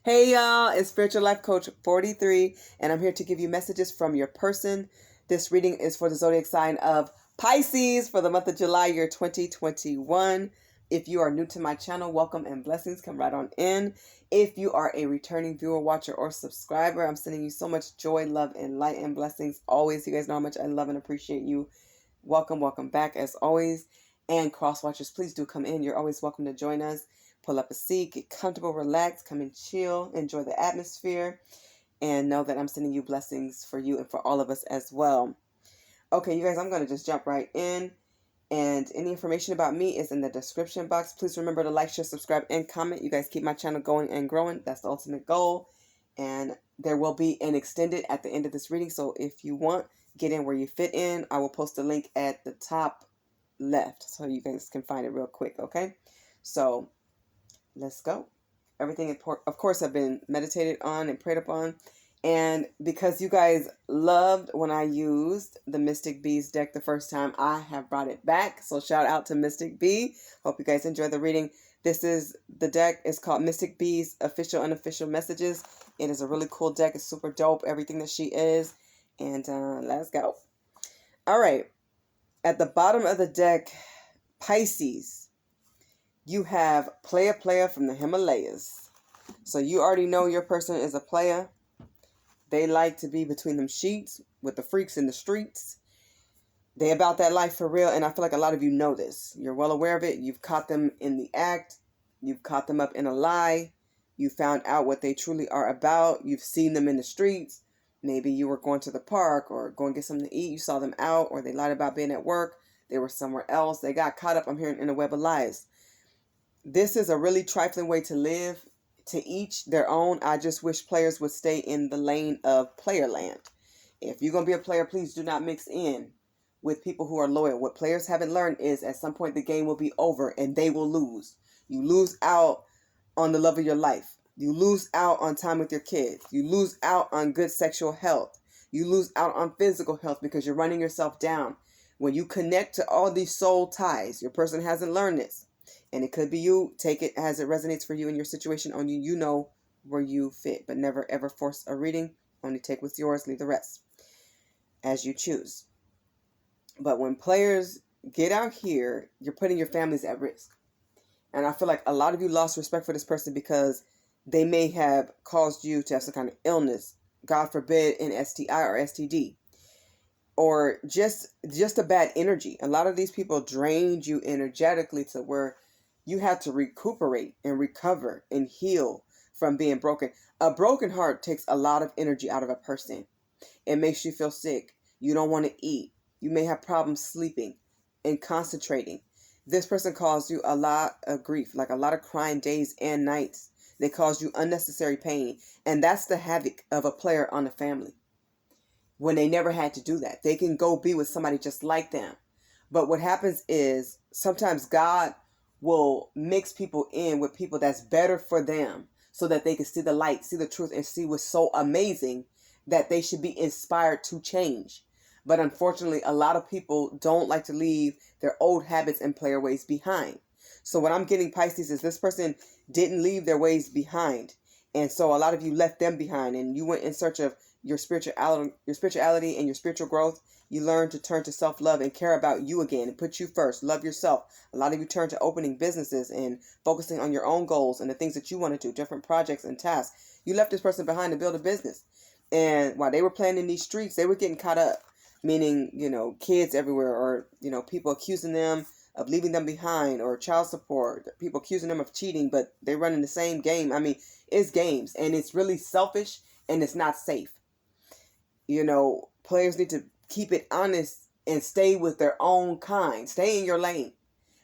Hey y'all, it's Spiritual Life Coach 43, and I'm here to give you messages from your person. This reading is for the zodiac sign of Pisces for the month of July, year 2021. If you are new to my channel, welcome and blessings. Come right on in. If you are a returning viewer, watcher, or subscriber, I'm sending you so much joy, love, and light and blessings. Always, you guys know how much I love and appreciate you. Welcome back as always. And cross watchers, please do come in. You're always welcome to join us. Pull up a seat, get comfortable, relax, come and chill, enjoy the atmosphere, and know that I'm sending you blessings for you and for all of us as well. Okay, you guys, I'm going to just jump right in. And any information about me is in the description box. Please remember to like, share, subscribe, and comment. You guys keep my channel going and growing. That's the ultimate goal. And there will be an extended at the end of this reading. So if you want, get in where you fit in. I will post a link at the top left so you guys can find it real quick, okay? So let's go. Everything, of course, have been meditated on and prayed upon. And because you guys loved when I used the Mystic Bees deck the first time, I have brought it back. So shout out to Mystic Bee. Hope you guys enjoy the reading. This is the deck. It's called Mystic Bee's Official Unofficial Messages. It is a really cool deck. It's super dope. Everything that she is. And let's go. All right. At the bottom of the deck, Pisces, you have player from the Himalayas. So you already know your person is a player. They like to be between them sheets with the freaks in the streets. They about that life for real, and I feel like a lot of you know this. You're well aware of it. You've caught them in the act. You've caught them up in a lie. You found out what they truly are about. You've seen them in the streets. Maybe you were going to the park or going to get something to eat. You saw them out, or they lied about being at work. They were somewhere else. They got caught up, I'm hearing, in a web of lies. This is a really trifling way to live. To each their own. I just wish players would stay in the lane of player land. If you're going to be a player, please do not mix in with people who are loyal. What players haven't learned is at some point the game will be over and they will lose. You lose out on the love of your life. You lose out on time with your kids. You lose out on good sexual health. You lose out on physical health because you're running yourself down. When you connect to all these soul ties, your person hasn't learned this. And it could be you. Take it as it resonates for you in your situation. Only you know where you fit. But never ever force a reading. Only take what's yours. Leave the rest as you choose. But when players get out here, you're putting your families at risk. And I feel like a lot of you lost respect for this person because they may have caused you to have some kind of illness. God forbid an STI or STD. Or just a bad energy. A lot of these people drained you energetically to where you have to recuperate and recover and heal from being broken. A broken heart takes a lot of energy out of a person. It makes you feel sick. You don't want to eat. You may have problems sleeping and concentrating. This person caused you a lot of grief, like a lot of crying days and nights. They caused you unnecessary pain. And that's the havoc of a player on a family. When they never had to do that. They can go be with somebody just like them. But what happens is sometimes God will mix people in with people that's better for them so that they can see the light, see the truth, and see what's so amazing that they should be inspired to change. But unfortunately, a lot of people don't like to leave their old habits and player ways behind. So what I'm getting, Pisces, is this person didn't leave their ways behind. And so a lot of you left them behind and you went in search of your spirituality and your spiritual growth. You learn to turn to self-love and care about you again and put you first. Love yourself. A lot of you turn to opening businesses and focusing on your own goals and the things that you want to do, different projects and tasks. You left this person behind to build a business. And while they were playing in these streets, they were getting caught up, meaning, kids everywhere or, people accusing them of leaving them behind or child support, people accusing them of cheating, but they're running the same game. I mean, it's games and it's really selfish and it's not safe. Players need to keep it honest and stay with their own kind. Stay in your lane.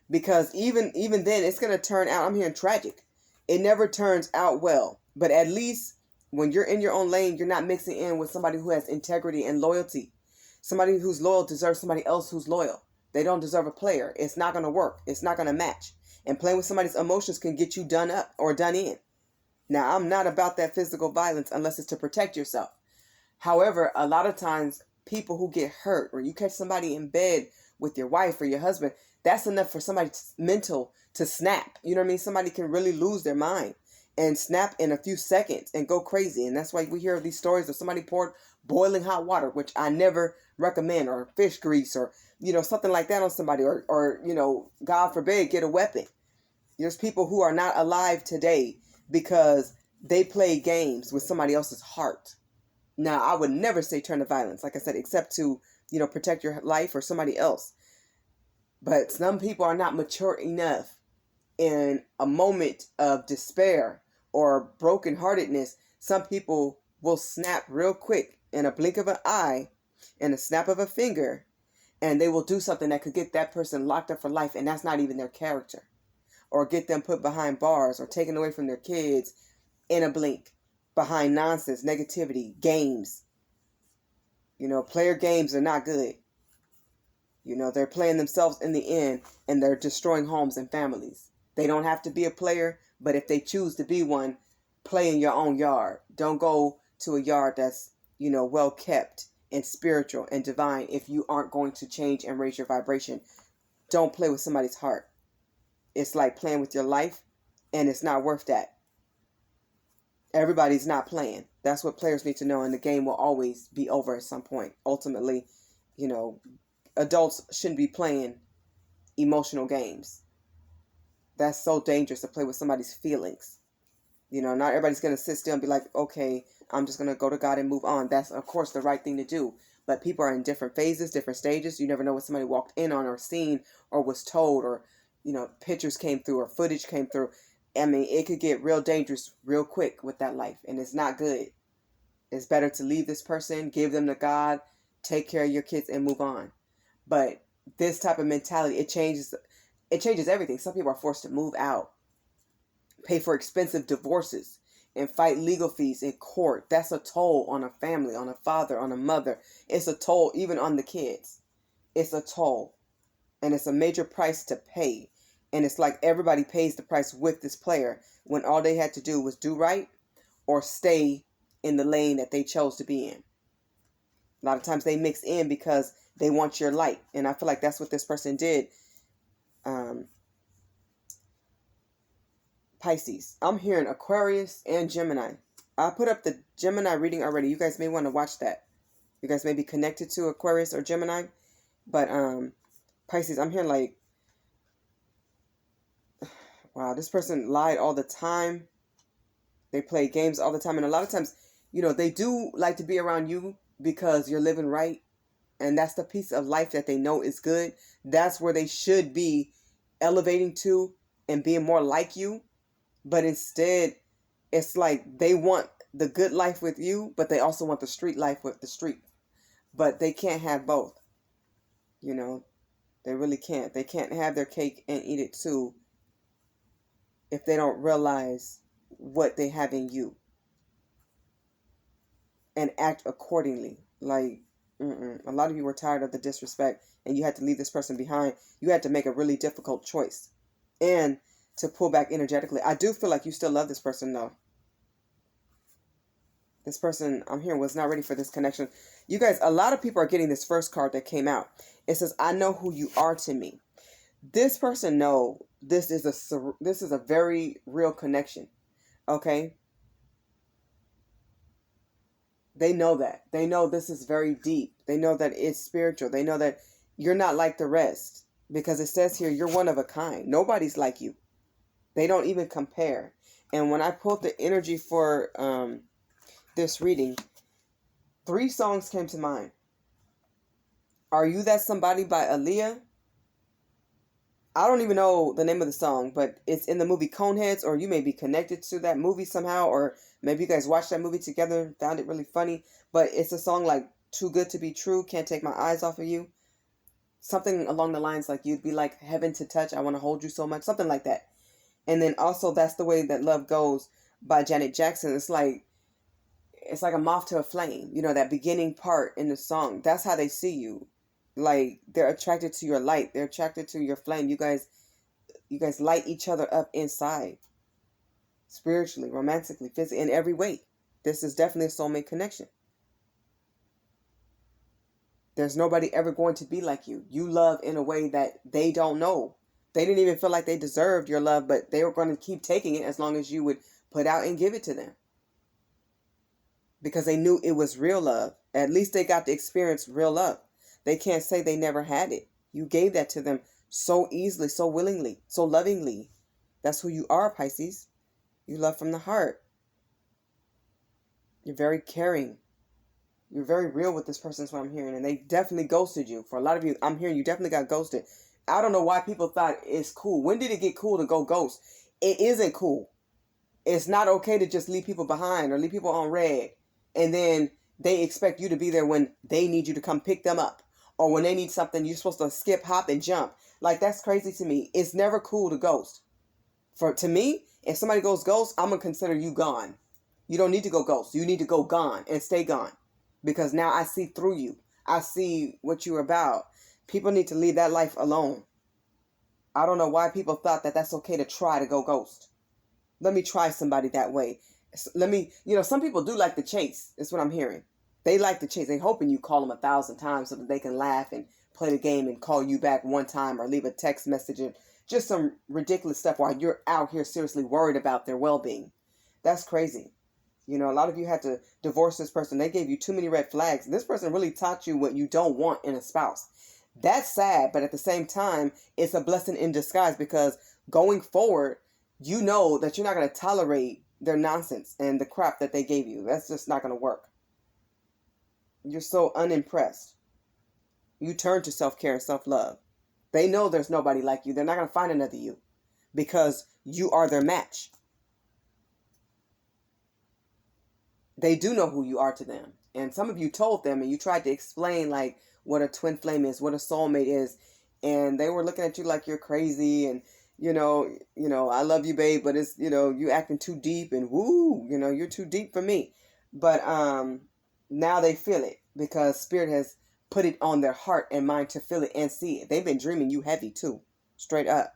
Because even then, it's going to turn out, I'm hearing tragic. It never turns out well. But at least when you're in your own lane, you're not mixing in with somebody who has integrity and loyalty. Somebody who's loyal deserves somebody else who's loyal. They don't deserve a player. It's not going to work. It's not going to match. And playing with somebody's emotions can get you done up or done in. Now, I'm not about that physical violence unless it's to protect yourself. However, a lot of times people who get hurt or you catch somebody in bed with your wife or your husband, that's enough for somebody's mental to snap. You know what I mean? Somebody can really lose their mind. and snap in a few seconds and go crazy. And that's why we hear these stories of somebody poured boiling hot water, which I never recommend, or fish grease, or, something like that on somebody, or God forbid, get a weapon. There's people who are not alive today because they play games with somebody else's heart. Now, I would never say turn to violence, like I said, except to, protect your life or somebody else. But some people are not mature enough in a moment of despair or brokenheartedness. Some people will snap real quick in a blink of an eye and a snap of a finger, and they will do something that could get that person locked up for life, and that's not even their character, or get them put behind bars or taken away from their kids in a blink, behind nonsense, negativity, games. Player games are not good. They're playing themselves in the end, and they're destroying homes and families. They don't have to be a player, but if they choose to be one, play in your own yard. Don't go to a yard that's, well kept and spiritual and divine if you aren't going to change and raise your vibration. Don't play with somebody's heart. It's like playing with your life, and it's not worth that. Everybody's not playing. That's what players need to know, and the game will always be over at some point. Ultimately, adults shouldn't be playing emotional games. That's so dangerous, to play with somebody's feelings. Not everybody's going to sit still and be like, okay, I'm just going to go to God and move on. That's, of course, the right thing to do. But people are in different phases, different stages. You never know what somebody walked in on or seen or was told, or, pictures came through or footage came through. I mean, it could get real dangerous real quick with that life, and it's not good. It's better to leave this person, give them to God, take care of your kids, and move on. But this type of mentality, it changes everything. Some people are forced to move out, pay for expensive divorces, and fight legal fees in court. That's a toll on a family, on a father, on a mother. It's a toll even on the kids. It's a toll. And it's a major price to pay. And it's like everybody pays the price with this player when all they had to do was do right or stay in the lane that they chose to be in. A lot of times they mix in because they want your light. And I feel like that's what this person did. Pisces. I'm hearing Aquarius and Gemini. I put up the Gemini reading already. You guys may want to watch that. You guys may be connected to Aquarius or Gemini. But Pisces, I'm hearing like, wow, this person lied all the time. They play games all the time. And a lot of times, they do like to be around you because you're living right. And that's the piece of life that they know is good. That's where they should be elevating to and being more like you. But instead, it's like they want the good life with you, but they also want the street life with the street. But they can't have both. They really can't. They can't have their cake and eat it too if they don't realize what they have in you and act accordingly. Like, a lot of you were tired of the disrespect and you had to leave this person behind. You had to make a really difficult choice and to pull back energetically. I do feel like you still love this person though. This person, I'm hearing, was not ready for this connection. You guys, a lot of people are getting this first card that came out. It says, I know who you are to me. This person know this is a very real connection. Okay? They know that. They know this is very deep. They know that it's spiritual. They know that you're not like the rest. Because it says here, you're one of a kind. Nobody's like you. They don't even compare. And when I pulled the energy for this reading, 3 songs came to mind. Are You That Somebody by Aaliyah? I don't even know the name of the song, but it's in the movie Coneheads, or you may be connected to that movie somehow, or maybe you guys watched that movie together and found it really funny. But it's a song like Too Good to Be True, Can't Take My Eyes Off of You. Something along the lines like you'd be like heaven to touch, I want to hold you so much, something like that. And then also That's the Way That Love Goes by Janet Jackson. It's like a moth to a flame, that beginning part in the song. That's how they see you. Like, they're attracted to your light. They're attracted to your flame. You guys light each other up inside. Spiritually, romantically, physically, in every way. This is definitely a soulmate connection. There's nobody ever going to be like you. You love in a way that they don't know. They didn't even feel like they deserved your love, but they were going to keep taking it as long as you would put out and give it to them. Because they knew it was real love. At least they got to experience real love. They can't say they never had it. You gave that to them so easily, so willingly, so lovingly. That's who you are, Pisces. You love from the heart. You're very caring. You're very real with this person is what I'm hearing. And they definitely ghosted you. For a lot of you, I'm hearing you definitely got ghosted. I don't know why people thought it's cool. When did it get cool to go ghost? It isn't cool. It's not okay to just leave people behind or leave people on red. And then they expect you to be there when they need you to come pick them up. Or when they need something, you're supposed to skip, hop, and jump. Like, that's crazy to me. It's never cool to ghost. To me, if somebody goes ghost, I'm going to consider you gone. You don't need to go ghost. You need to go gone and stay gone. Because now I see through you. I see what you're about. People need to leave that life alone. I don't know why people thought that that's okay to try to go ghost. Let me try somebody that way. Let me, some people do like to chase. That's what I'm hearing. They like to chase. They hoping you call them 1,000 times so that they can laugh and play the game and call you back one time or leave a text message and just some ridiculous stuff while you're out here seriously worried about their well-being. That's crazy. A lot of you had to divorce this person. They gave you too many red flags. This person really taught you what you don't want in a spouse. That's sad, but at the same time, it's a blessing in disguise because going forward, you know that you're not going to tolerate their nonsense and the crap that they gave you. That's just not going to work. You're so unimpressed. You turn to self-care and self-love. They know there's nobody like you. They're not going to find another you because you are their match. They do know who you are to them. And some of you told them and you tried to explain like what a twin flame is, what a soulmate is. And they were looking at you like you're crazy and, I love you, babe, but it's, you acting too deep and woo, you're too deep for me. But now they feel it because Spirit has put it on their heart and mind to feel it and see it. They've been dreaming you heavy too, straight up.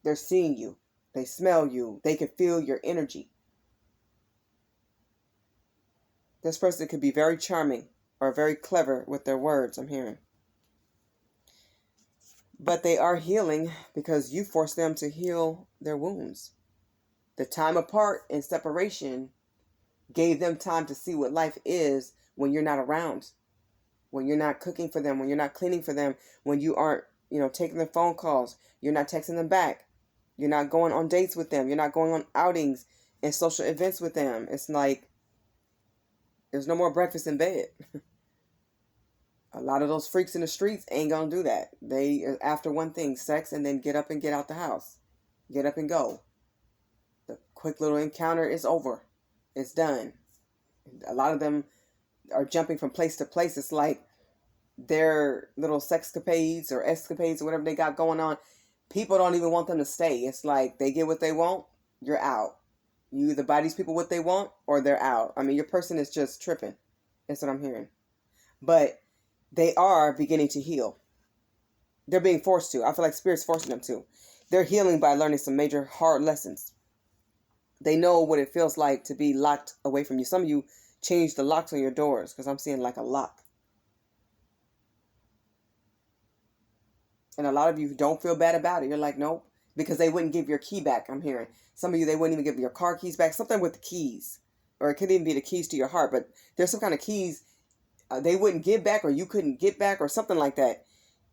They're seeing you. They smell you. They can feel your energy. This person could be very charming or very clever with their words, I'm hearing. But they are healing because you forced them to heal their wounds. The time apart and separation gave them time to see what life is when you're not around. When you're not cooking for them, when you're not cleaning for them, when you aren't, taking their phone calls, you're not texting them back. You're not going on dates with them. You're not going on outings and social events with them. It's like, there's no more breakfast in bed. A lot of those freaks in the streets ain't gonna do that. They are after one thing, sex, and then get up and get out the house. Get up and go. The quick little encounter is over. It's done. A lot of them are jumping from place to place. It's like their little sexcapades or escapades or whatever they got going on. People don't even want them to stay. It's like they get what they want, you're out. You either buy these people what they want or they're out. I mean, your person is just tripping. That's what I'm hearing. But they are beginning to heal. They're being forced to. I feel like Spirit's forcing them to. They're healing by learning some major hard lessons. They know what it feels like to be locked away from you. Some of you changed the locks on your doors because I'm seeing like a lock. And a lot of you don't feel bad about it. You're like, nope. Because they wouldn't give your key back, I'm hearing. Some of you, they wouldn't even give your car keys back. Something with the keys. Or it could even be the keys to your heart. But there's some kind of keys they wouldn't give back or you couldn't get back or something like that.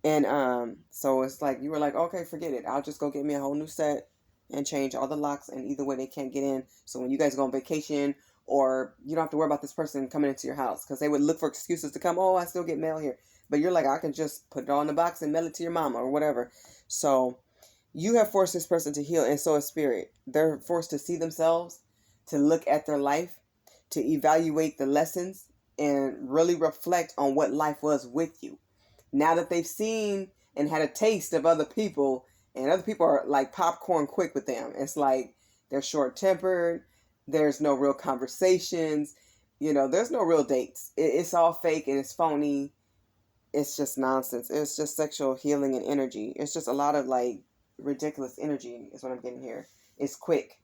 And so it's like, you were like, okay, forget it. I'll just go get me a whole new set and change all the locks. And either way, they can't get in. So when you guys go on vacation or you don't have to worry about this person coming into your house. Because they would look for excuses to come. Oh, I still get mail here. But you're like, I can just put it all in the box and mail it to your mama or whatever. So you have forced this person to heal, and so is Spirit. They're forced to see themselves, to look at their life, to evaluate the lessons, and really reflect on what life was with you. Now that they've seen and had a taste of other people, and other people are like popcorn quick with them. It's like they're short-tempered. There's no real conversations. There's no real dates. It's all fake and it's phony. It's just nonsense. It's just sexual healing and energy. It's just a lot of like ridiculous energy is what I'm getting here. It's quick.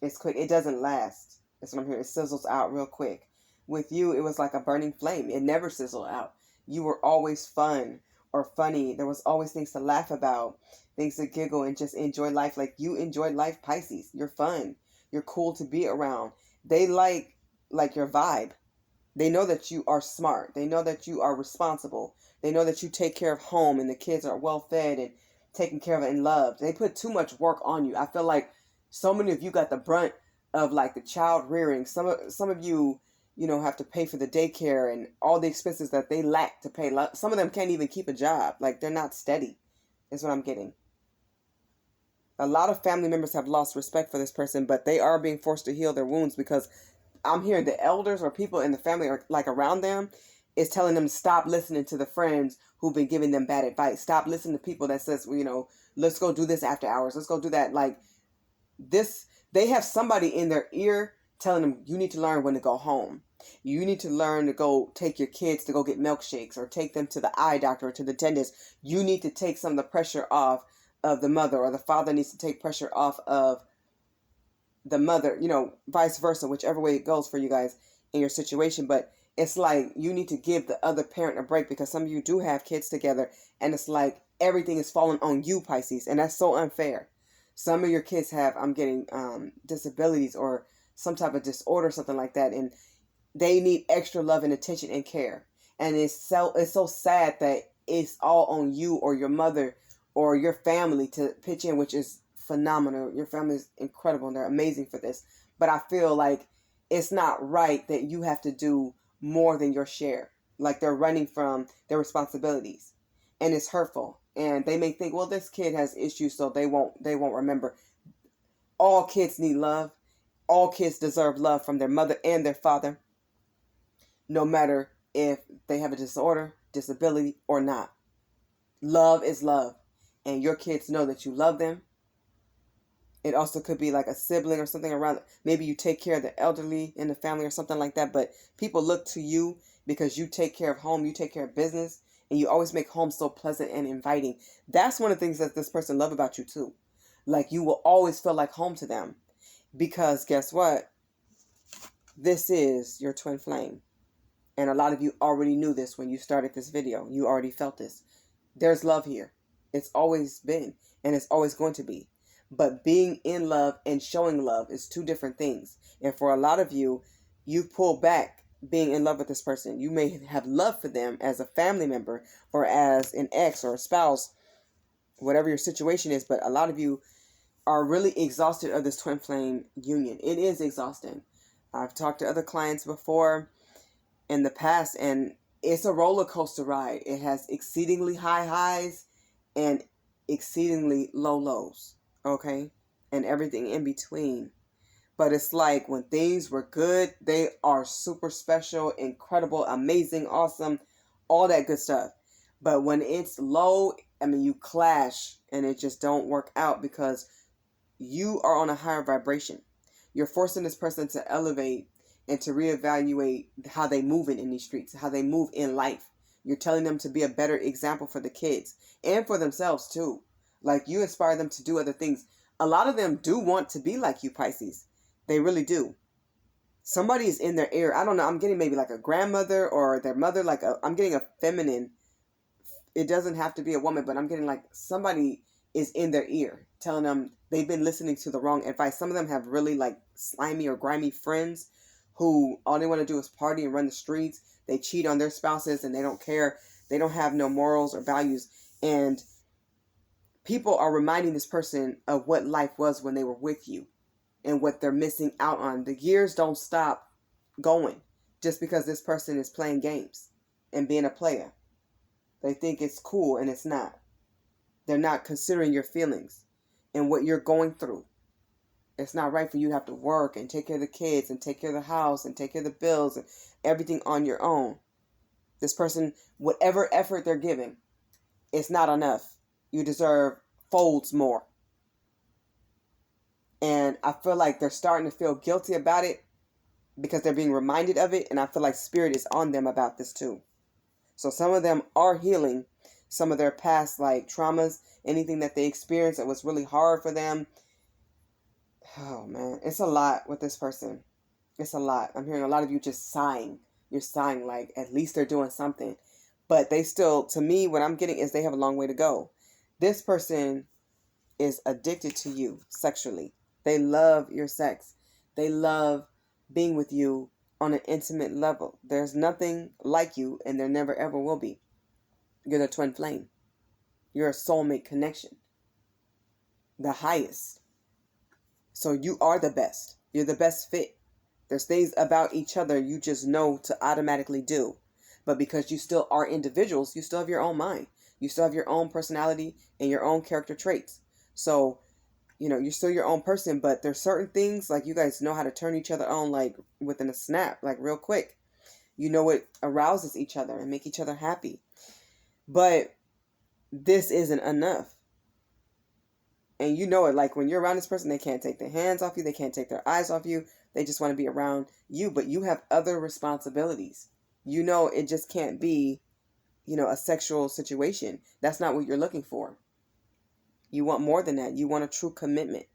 It's quick. It doesn't last. That's what I'm hearing. It sizzles out real quick. With you, it was like a burning flame. It never sizzled out. You were always fun or funny. There was always things to laugh about, things to giggle and just enjoy life. Like you enjoyed life, Pisces. You're fun. You're cool to be around. They like your vibe. They know that you are smart. They know that you are responsible. They know that you take care of home and the kids are well fed and taken care of and loved. They put too much work on you. I feel like so many of you got the brunt of like the child rearing. Some of you, have to pay for the daycare and all the expenses that they lack to pay. Some of them can't even keep a job. Like, they're not steady, is what I'm getting. A lot of family members have lost respect for this person, but they are being forced to heal their wounds because I'm hearing the elders or people in the family or like around them is telling them to stop listening to the friends who've been giving them bad advice. Stop listening to people that says, let's go do this after hours. Let's go do that. Like this, they have somebody in their ear telling them, you need to learn when to go home. You need to learn to go take your kids to go get milkshakes or take them to the eye doctor or to the dentist. You need to take some of the pressure off of the mother, or the father needs to take pressure off of the mother, vice versa, whichever way it goes for you guys in your situation. But it's like you need to give the other parent a break because some of you do have kids together and it's like everything is falling on you, Pisces, and that's so unfair. Some of your kids have, I'm getting disabilities or some type of disorder, something like that, and they need extra love and attention and care. And it's so sad that it's all on you or your mother or your family to pitch in, which is phenomenal. Your family is incredible and they're amazing for this. But I feel like it's not right that you have to do more than your share. Like they're running from their responsibilities. And it's hurtful. And they may think, well, this kid has issues, so they won't remember. All kids need love. All kids deserve love from their mother and their father, no matter if they have a disorder, disability, or not. Love is love. And your kids know that you love them. It also could be like a sibling or something around. Maybe you take care of the elderly in the family or something like that. But people look to you because you take care of home, you take care of business, and you always make home so pleasant and inviting. That's one of the things that this person loves about you too. Like you will always feel like home to them. Because guess what? This is your twin flame. And a lot of you already knew this when you started this video. You already felt this. There's love here. It's always been, and it's always going to be. But being in love and showing love is two different things. And for a lot of you, you've pulled back being in love with this person. You may have love for them as a family member or as an ex or a spouse, whatever your situation is. But a lot of you are really exhausted of this twin flame union. It is exhausting. I've talked to other clients before in the past, and it's a roller coaster ride. It has exceedingly high highs and exceedingly low lows, okay? And everything in between. But it's like when things were good, they are super special, incredible, amazing, awesome, all that good stuff. But when it's low, you clash and it just don't work out because you are on a higher vibration. You're forcing this person to elevate and to reevaluate how they move in these streets, how they move in life. You're telling them to be a better example for the kids and for themselves too. Like you inspire them to do other things. A lot of them do want to be like you, Pisces. They really do. Somebody is in their ear. I don't know. I'm getting maybe like a grandmother or their mother. I'm getting a feminine. It doesn't have to be a woman, but I'm getting like somebody is in their ear telling them they've been listening to the wrong advice. Some of them have really like slimy or grimy friends who all they want to do is party and run the streets. They cheat on their spouses and they don't care. They don't have no morals or values. And people are reminding this person of what life was when they were with you and what they're missing out on. The years don't stop going just because this person is playing games and being a player. They think it's cool and it's not. They're not considering your feelings and what you're going through. It's not right for you to have to work and take care of the kids and take care of the house and take care of the bills and everything on your own. This person, whatever effort they're giving, it's not enough. You deserve folds more. And I feel like they're starting to feel guilty about it because they're being reminded of it. And I feel like spirit is on them about this too. So some of them are healing some of their past like traumas, anything that they experienced that was really hard for them. Oh man, it's a lot with this person. It's a lot. I'm hearing a lot of you just sighing. You're sighing like at least they're doing something. But they still, to me, what I'm getting is they have a long way to go. This person is addicted to you sexually. They love your sex. They love being with you on an intimate level. There's nothing like you, and there never ever will be. You're the twin flame. You're a soulmate connection. The highest. So you are the best. You're the best fit. There's things about each other you just know to automatically do. But because you still are individuals, you still have your own mind. You still have your own personality and your own character traits. So, you're still your own person, but there's certain things, like, you guys know how to turn each other on, like, within a snap, like, real quick. You know what arouses each other and make each other happy. But this isn't enough. And you know it, like, when you're around this person, they can't take their hands off you. They can't take their eyes off you. They just want to be around you, but you have other responsibilities. It just can't be, a sexual situation. That's not what you're looking for. You want more than that. You want a true commitment.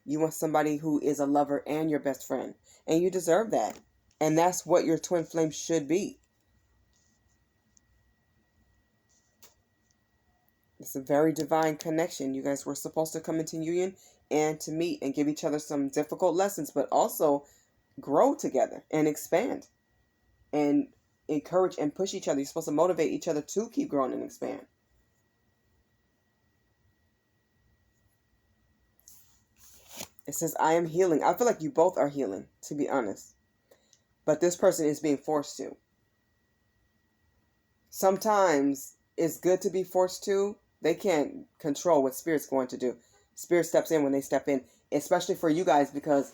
You want somebody who is a lover and your best friend. And you deserve that. And that's what your twin flame should be. It's a very divine connection. You guys were supposed to come into union and to meet and give each other some difficult lessons, but also grow together and expand and encourage and push each other. You're supposed to motivate each other to keep growing and expand. It says, I am healing. I feel like you both are healing, to be honest. But this person is being forced to. Sometimes it's good to be forced to. They can't control what Spirit's going to do. Spirit steps in when they step in, especially for you guys, because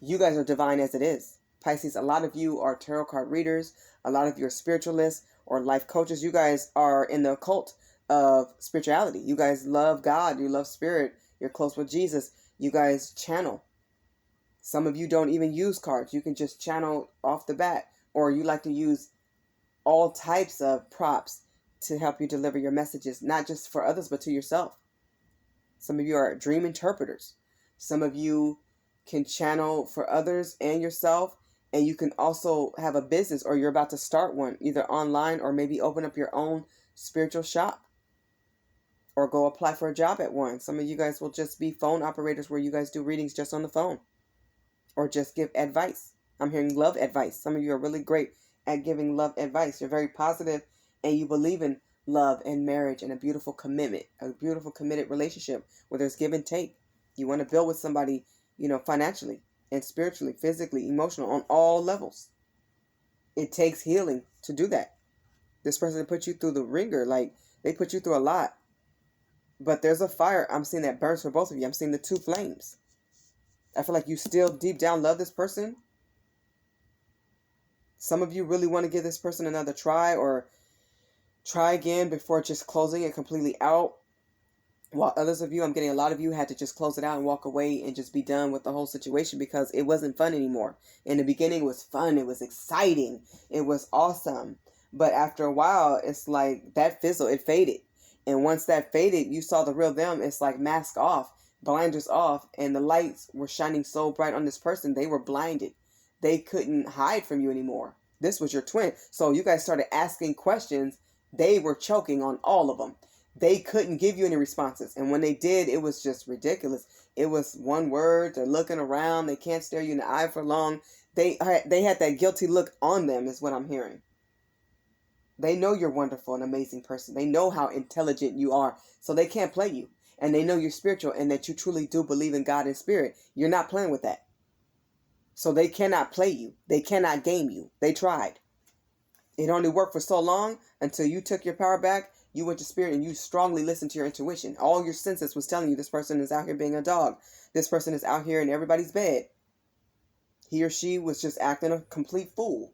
you guys are divine as it is. Pisces, a lot of you are tarot card readers. A lot of you are spiritualists or life coaches. You guys are in the cult of spirituality. You guys love God. You love Spirit. You're close with Jesus. You guys channel. Some of you don't even use cards. You can just channel off the bat. Or you like to use all types of props to help you deliver your messages, not just for others, but to yourself. Some of you are dream interpreters. Some of you can channel for others and yourself. And you can also have a business, or you're about to start one, either online or maybe open up your own spiritual shop. Or go apply for a job at one. Some of you guys will just be phone operators where you guys do readings just on the phone. Or just give advice. I'm hearing love advice. Some of you are really great at giving love advice. You're very positive and you believe in love and marriage and a beautiful commitment. A beautiful committed relationship where there's give and take. You want to build with somebody, financially and spiritually, physically, emotional, on all levels. It takes healing to do that. This person put you through the ringer. Like, they put you through a lot. But there's a fire I'm seeing that burns for both of you. I'm seeing the two flames. I feel like you still deep down love this person. Some of you really want to give this person another try or try again before just closing it completely out. While others of you, I'm getting a lot of you, had to just close it out and walk away and just be done with the whole situation because it wasn't fun anymore. In the beginning, it was fun. It was exciting. It was awesome. But after a while, it's like that fizzled. It faded. And once that faded, you saw the real them. It's like mask off, blinders off, and the lights were shining so bright on this person, they were blinded. They couldn't hide from you anymore. This was your twin. So you guys started asking questions. They were choking on all of them. They couldn't give you any responses. And when they did, it was just ridiculous. It was one word. They're looking around. They can't stare you in the eye for long. They had that guilty look on them is what I'm hearing. They know you're wonderful and amazing person. They know how intelligent you are. So they can't play you. And they know you're spiritual and that you truly do believe in God and Spirit. You're not playing with that. So they cannot play you. They cannot game you. They tried. It only worked for so long until you took your power back. You went to Spirit and you strongly listened to your intuition. All your senses was telling you this person is out here being a dog. This person is out here in everybody's bed. He or she was just acting a complete fool.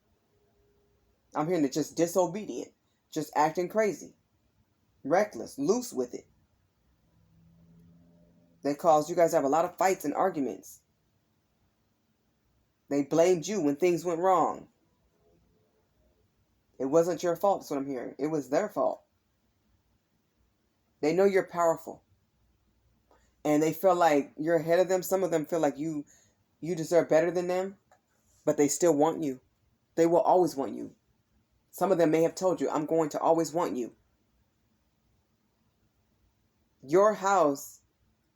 I'm hearing it, just disobedient, just acting crazy, reckless, loose with it. They caused you guys to have a lot of fights and arguments. They blamed you when things went wrong. It wasn't your fault, that's what I'm hearing. It was their fault. They know you're powerful. And they feel like you're ahead of them. Some of them feel like you deserve better than them, but they still want you. They will always want you. Some of them may have told you, I'm going to always want you. Your house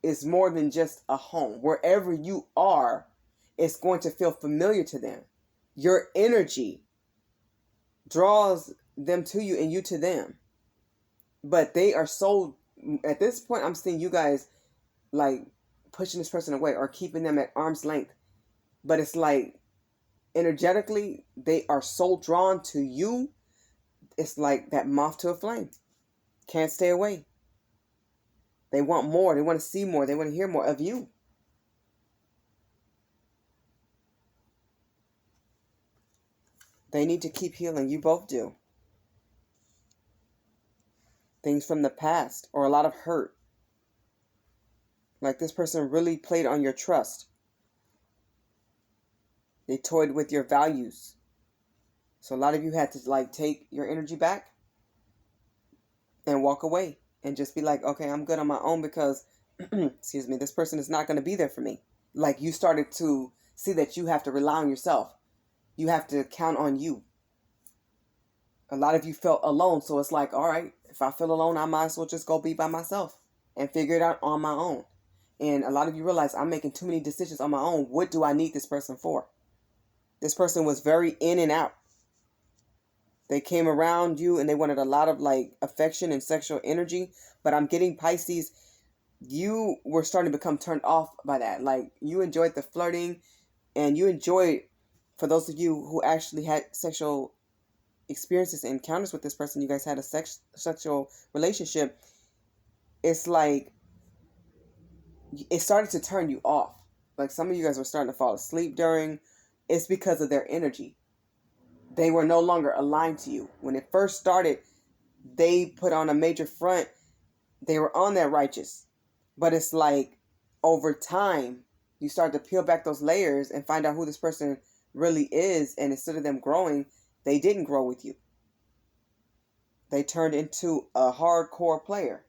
is more than just a home. Wherever you are it's going to feel familiar to them. Your energy draws them to you and you to them. But they are so, at this point, I'm seeing you guys like pushing this person away or keeping them at arm's length. But it's like energetically, they are so drawn to you. It's like that moth to a flame. Can't stay away. They want more. They want to see more. They want to hear more of you. They need to keep healing. You both do. Things from the past or a lot of hurt. Like this person really played on your trust. They toyed with your values. So a lot of you had to like take your energy back and walk away and just be like, okay, I'm good on my own because, excuse me, this person is not going to be there for me. Like you started to see that you have to rely on yourself. You have to count on you. A lot of you felt alone. So it's like, all right, if I feel alone, I might as well just go be by myself and figure it out on my own. And a lot of you realize I'm making too many decisions on my own. What do I need this person for? This person was very in and out. They came around you and they wanted a lot of like affection and sexual energy. But I'm getting Pisces, you were starting to become turned off by that. Like you enjoyed the flirting and you enjoyed, for those of you who actually had sexual experiences and encounters with this person, you guys had a sexual relationship. It's like, it started to turn you off. Like some of you guys were starting to fall asleep during. It's because of their energy. They were no longer aligned to you. When it first started, they put on a major front. They were on that righteous. But it's like over time, you start to peel back those layers and find out who this person really is. And instead of them growing, they didn't grow with you. They turned into a hardcore player.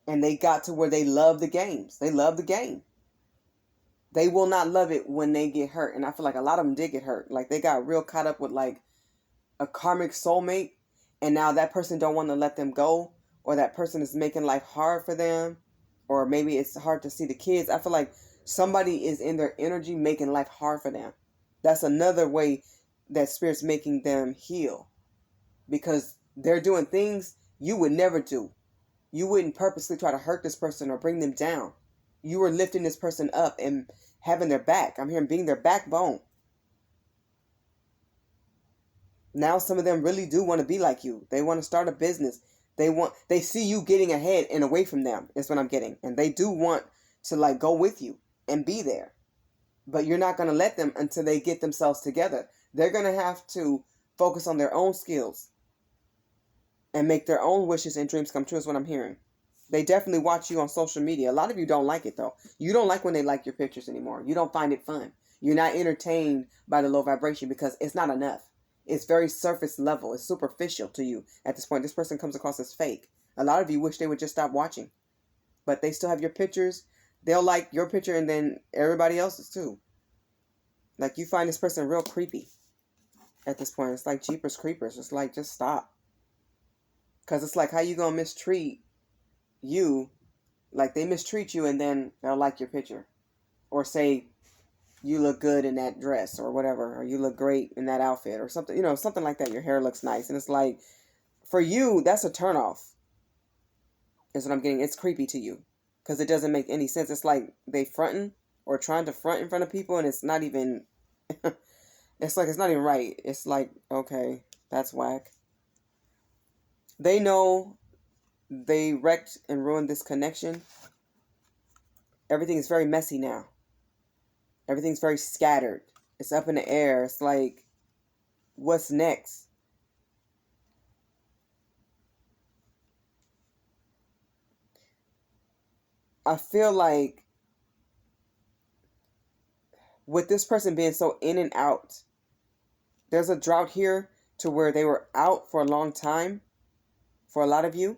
And they got to where they love the games. They love the game. They will not love it when they get hurt. And I feel like a lot of them did get hurt. Like they got real caught up with like a karmic soulmate. And now that person don't want to let them go. Or that person is making life hard for them. Or maybe it's hard to see the kids. I feel like somebody is in their energy making life hard for them. That's another way that Spirit's making them heal. Because they're doing things you would never do. You wouldn't purposely try to hurt this person or bring them down. You were lifting this person up and having their back. I'm hearing being their backbone. Now some of them really do want to be like you. They want to start a business. They see you getting ahead and away from them is what I'm getting. And they do want to like go with you and be there. But you're not going to let them until they get themselves together. They're going to have to focus on their own skills and make their own wishes and dreams come true is what I'm hearing. They definitely watch you on social media. A lot of you don't like it, though. You don't like when they like your pictures anymore. You don't find it fun. You're not entertained by the low vibration because it's not enough. It's very surface level. It's superficial to you at this point. This person comes across as fake. A lot of you wish they would just stop watching. But they still have your pictures. They'll like your picture and then everybody else's too. Like you find this person real creepy at this point. It's like Jeepers Creepers. It's like, just stop. Because it's like, how you going to mistreat you? Like they mistreat you and then they'll like your picture. Or say, you look good in that dress or whatever. Or you look great in that outfit or something. You know, something like that. Your hair looks nice. And it's like, for you, that's a turnoff. Is what I'm getting. It's creepy to you. Because it doesn't make any sense. It's like they fronting or trying to front in front of people. And it's not even, it's like, it's not even right. It's like, okay, that's whack. They know they wrecked and ruined this connection. Everything is very messy now. Everything's very scattered. It's up in the air. It's like, what's next? I feel like with this person being so in and out, there's a drought here to where they were out for a long time for a lot of you,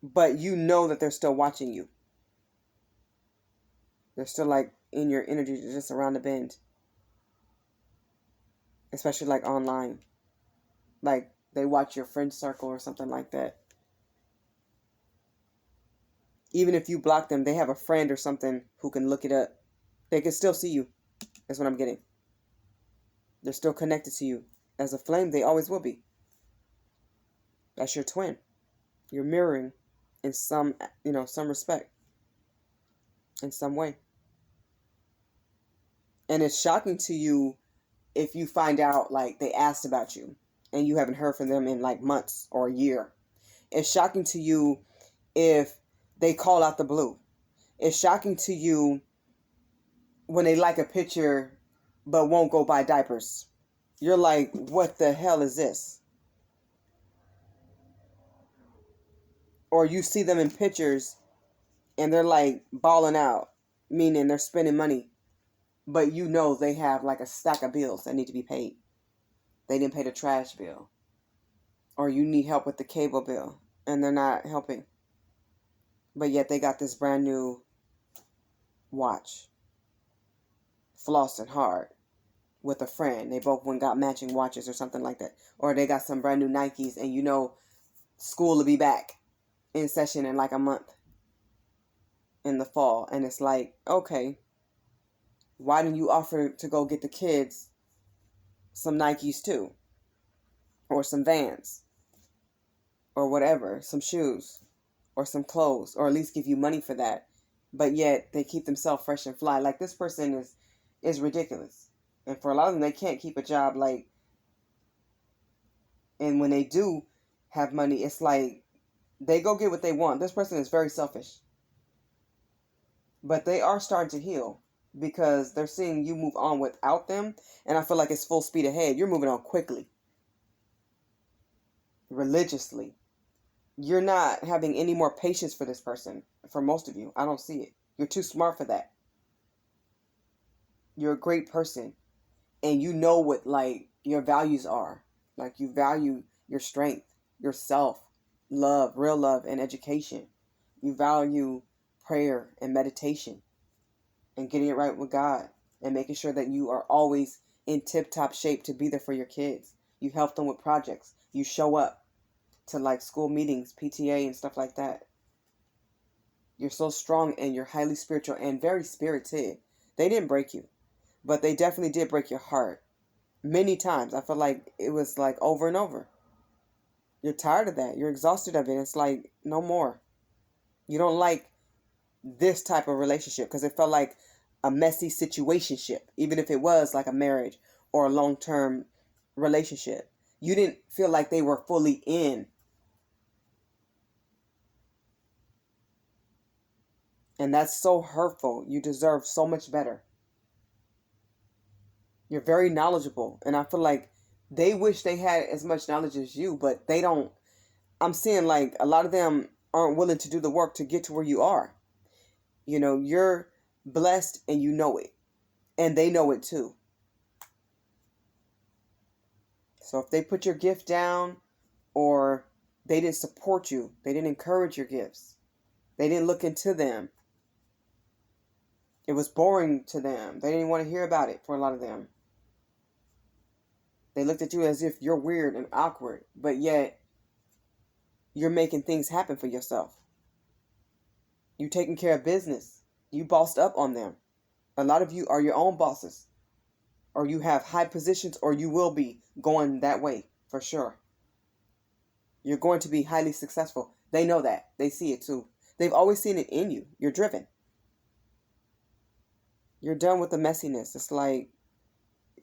but you know that they're still watching you. They're still like in your energy, just around the bend, especially like online. Like they watch your friend circle or something like that. Even if you block them, they have a friend or something who can look it up They can still see you. That's what I'm getting. They're still connected to you. As a flame, they always will be. That's your twin. You're mirroring in some, some respect. In some way. And it's shocking to you if you find out, like, they asked about you and you haven't heard from them in, like, months or a year. It's shocking to you if they call out the blue. It's shocking to you when they like a picture but won't go buy diapers. You're like, what the hell is this? Or you see them in pictures and they're like balling out, meaning they're spending money, but you know they have like a stack of bills that need to be paid. They didn't pay the trash bill. Or you need help with the cable bill and they're not helping. But yet they got this brand new watch. Flossing hard with a friend. They both went and got matching watches or something like that. Or they got some brand new Nikes and you know school will be back in session in like a month in the fall. And it's like, okay, why didn't you offer to go get the kids some Nikes too? Or some Vans? Or whatever, some shoes? Or some clothes? Or at least give you money for that. But yet they keep themselves fresh and fly. Like this person is ridiculous. And for a lot of them, they can't keep a job, like, and when they do have money, it's like they go get what they want. This person is very selfish. But they are starting to heal because they're seeing you move on without them. And I feel like it's full speed ahead. You're moving on quickly. Religiously. You're not having any more patience for this person. For most of you, I don't see it. You're too smart for that. You're a great person. And you know what, like, your values are. Like, you value your strength, yourself, love, real love, and education. You value prayer and meditation and getting it right with God and making sure that you are always in tip-top shape to be there for your kids. You help them with projects. You show up to, like, school meetings, PTA, and stuff like that. You're so strong and you're highly spiritual and very spirited. They didn't break you. But they definitely did break your heart. Many times. I feel like it was like over and over. You're tired of that. You're exhausted of it. It's like, no more. You don't like this type of relationship because it felt like a messy situationship. Even if it was like a marriage or a long-term relationship. You didn't feel like they were fully in. And that's so hurtful. You deserve so much better. You're very knowledgeable. And I feel like they wish they had as much knowledge as you, but they don't. I'm seeing like a lot of them aren't willing to do the work to get to where you are. You know, you're blessed and you know it. And they know it too. So if they put your gift down or they didn't support you, they didn't encourage your gifts, they didn't look into them, it was boring to them. They didn't want to hear about it for a lot of them. They looked at you as if you're weird and awkward, but yet you're making things happen for yourself. You're taking care of business. You bossed up on them. A lot of you are your own bosses, or you have high positions, or you will be going that way for sure. You're going to be highly successful. They know that. They see it too. They've always seen it in you. You're driven. You're done with the messiness. It's like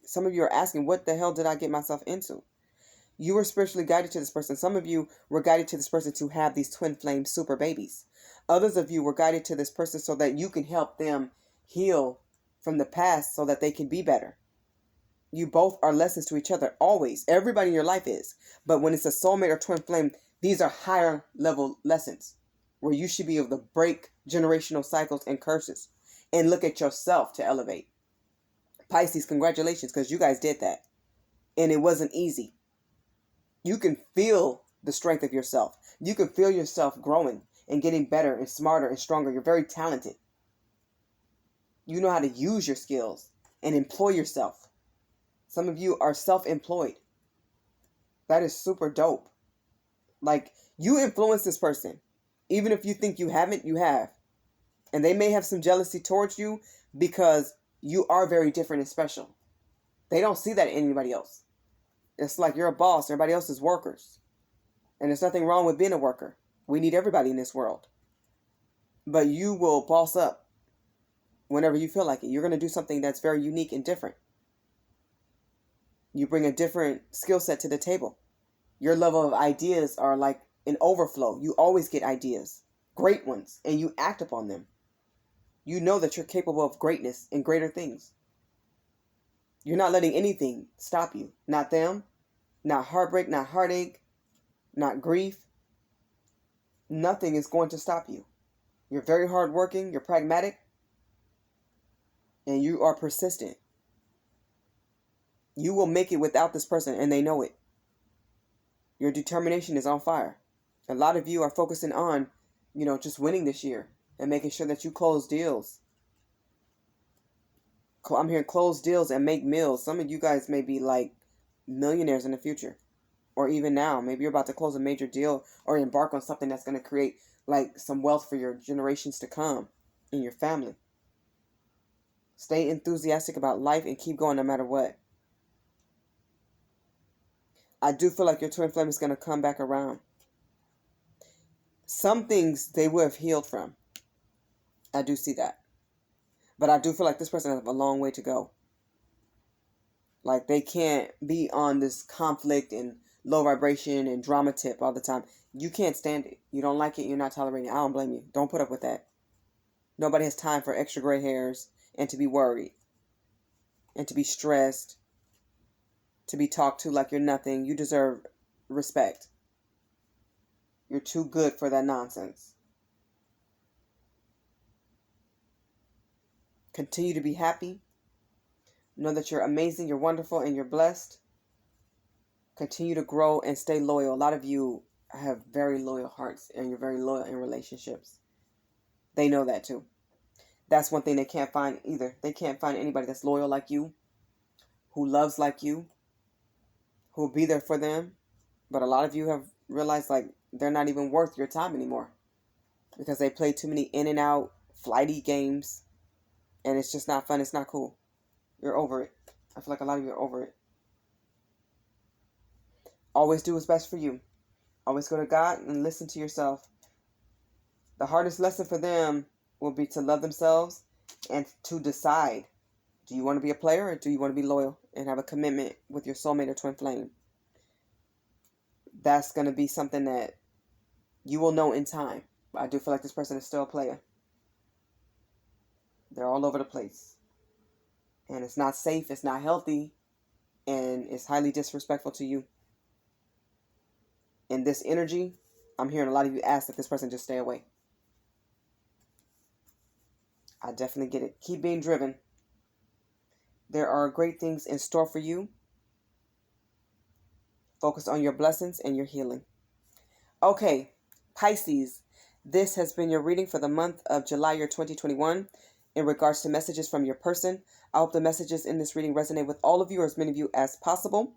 some of you are asking, what the hell did I get myself into? You were spiritually guided to this person. Some of you were guided to this person to have these twin flame super babies. Others of you were guided to this person so that you can help them heal from the past so that they can be better. You both are lessons to each other, always. Everybody in your life is. But when it's a soulmate or twin flame, these are higher level lessons where you should be able to break generational cycles and curses and look at yourself to elevate. Pisces, congratulations, because you guys did that. And it wasn't easy. You can feel the strength of yourself. You can feel yourself growing and getting better and smarter and stronger. You're very talented. You know how to use your skills and employ yourself. Some of you are self-employed. That is super dope. Like, you influence this person. Even if you think you haven't, you have. And they may have some jealousy towards you because you are very different and special. They don't see that in anybody else. It's like you're a boss. Everybody else is workers. And there's nothing wrong with being a worker. We need everybody in this world. But you will boss up whenever you feel like it. You're going to do something that's very unique and different. You bring a different skill set to the table. Your level of ideas are like an overflow. You always get ideas, great ones, and you act upon them. You know that you're capable of greatness and greater things. You're not letting anything stop you. Not them, not heartbreak, not heartache, not grief. Nothing is going to stop you. You're very hardworking, you're pragmatic, and you are persistent. You will make it without this person, and they know it. Your determination is on fire. A lot of you are focusing on, just winning this year and making sure that you close deals. I'm hearing close deals and make meals. Some of you guys may be like millionaires in the future, or even now. Maybe you're about to close a major deal or embark on something that's going to create like some wealth for your generations to come in your family. Stay enthusiastic about life and keep going no matter what. I do feel like your twin flame is going to come back around. Some things they would have healed from. I do see that. But I do feel like this person has a long way to go. Like they can't be on this conflict and low vibration and drama tip all the time. You can't stand it. You don't like it. You're not tolerating it. I don't blame you. Don't put up with that. Nobody has time for extra gray hairs and to be worried and to be stressed, to be talked to like you're nothing. You deserve respect. You're too good for that nonsense. Continue to be happy. Know that you're amazing, you're wonderful, and you're blessed. Continue to grow and stay loyal. A lot of you have very loyal hearts and you're very loyal in relationships. They know that too. That's one thing they can't find either. They can't find anybody that's loyal like you, who loves like you, who will be there for them. But a lot of you have realized like they're not even worth your time anymore because they play too many in and out flighty games and it's just not fun. It's not cool. You're over it. I feel like a lot of you are over it. Always do what's best for you. Always go to God and listen to yourself. The hardest lesson for them will be to love themselves and to decide, do you want to be a player or do you want to be loyal and have a commitment with your soulmate or twin flame? That's going to be something that you will know in time. But I do feel like this person is still a player. They're all over the place. And it's not safe, it's not healthy, and it's highly disrespectful to you. In this energy, I'm hearing a lot of you ask that this person just stay away. I definitely get it. Keep being driven. There are great things in store for you. Focus on your blessings and your healing. Okay, Pisces, this has been your reading for the month of July, year 2021, in regards to messages from your person. I hope the messages in this reading resonate with all of you, or as many of you as possible.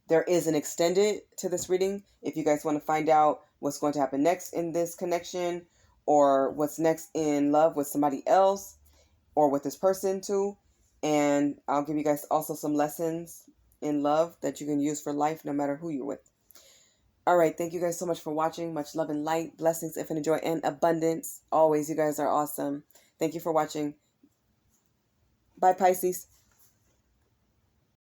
There is an extended to this reading. If you guys want to find out what's going to happen next in this connection, or what's next in love with somebody else, or with this person too. And I'll give you guys also some lessons in love that you can use for life, no matter who you're with. All right. Thank you guys so much for watching. Much love and light, blessings, infinite joy, and abundance. Always, you guys are awesome. Thank you for watching. Bye, Pisces.